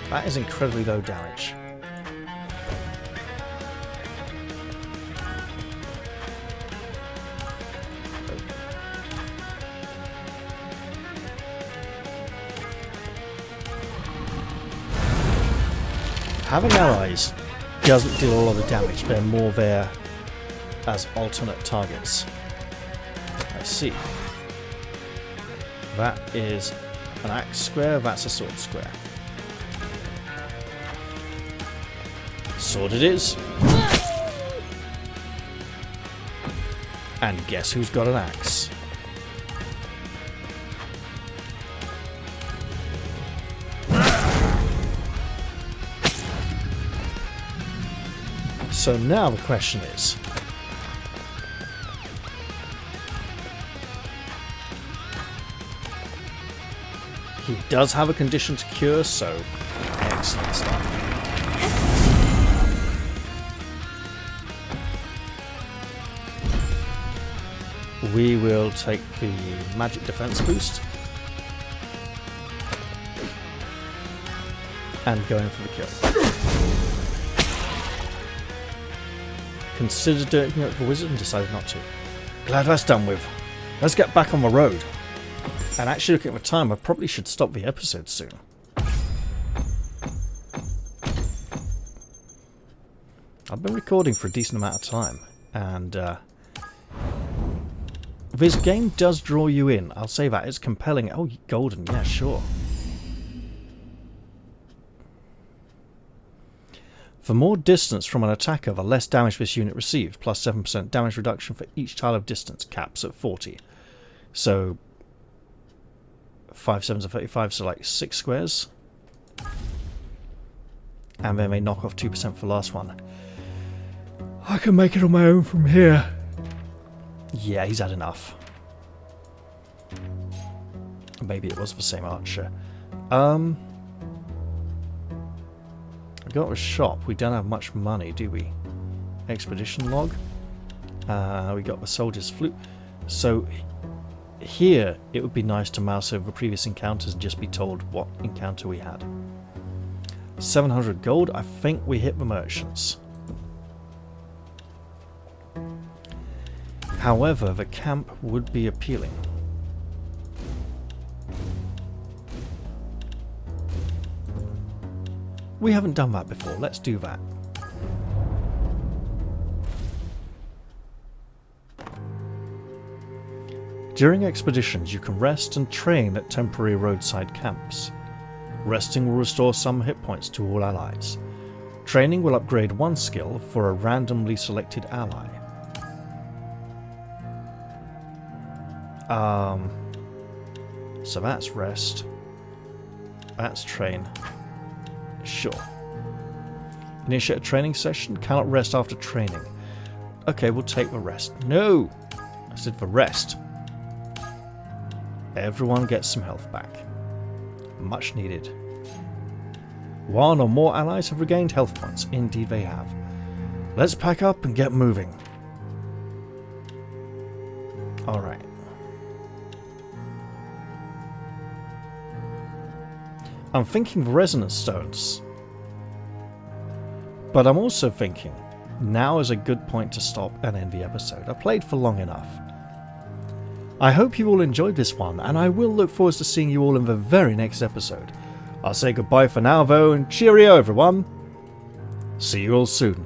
that is incredibly low damage. Having allies doesn't deal a lot of damage, they're more there as alternate targets. I see. That is an axe square, that's a sword square. Sword it is. And guess who's got an axe? So now the question is, he does have a condition to cure, so excellent stuff. We will take the magic defense boost and go in for the kill. Considered doing it for wizard and decided not to. Glad that's done with. Let's get back on the road. And actually looking at the time, I probably should stop the episode soon. I've been recording for a decent amount of time, and this game does draw you in. I'll say that. It's compelling. Oh, golden. Yeah, sure. For more distance from an attacker, the less damage this unit received, plus 7% damage reduction for each tile of distance, caps at 40. So, 5 7s are 35, so like 6 squares. And then they knock off 2% for the last one. I can make it on my own from here. Yeah, he's had enough. Maybe it was the same archer. We got a shop. We don't have much money, do we? Expedition log. We got the soldier's flute. So here it would be nice to mouse over previous encounters and just be told what encounter we had. 700 gold. I think we hit the merchants. However, the camp would be appealing. We haven't done that before. Let's do that. During expeditions, you can rest and train at temporary roadside camps. Resting will restore some hit points to all allies. Training will upgrade one skill for a randomly selected ally. So that's rest. That's train. Sure. Initiate a training session. Cannot rest after training. Okay, we'll take the rest. No! I said the rest. Everyone gets some health back. Much needed. One or more allies have regained health points. Indeed they have. Let's pack up and get moving. Alright. I'm thinking resonance stones. But I'm also thinking now is a good point to stop and end the episode. I played for long enough. I hope you all enjoyed this one, and I will look forward to seeing you all in the very next episode. I'll say goodbye for now though, and cheerio everyone. See you all soon.